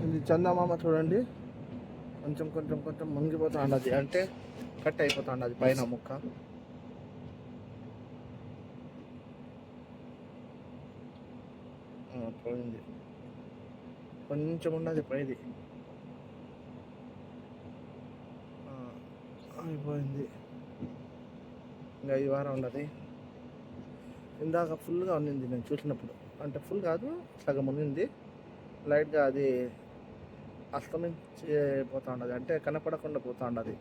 ఇది చందమామ చూడండి, కొంచెం కొంచెం కొంచెం మునిగిపోతా ఉండదు, అంటే కట్ అయిపోతా ఉండదు పైన ముక్క. పోయింది, కొంచెం ఉన్నది పైది, అయిపోయింది. ఇంకా ఈ వారం ఉండదు. ఇందాక ఫుల్గా ఉన్నింది నేను చూసినప్పుడు, అంటే ఫుల్ కాదు, సగం ఉన్నింది. లైట్గా అది అస్తమించి పోతూ ఉండదు, అంటే కనపడకుండా పోతూ ఉండదు.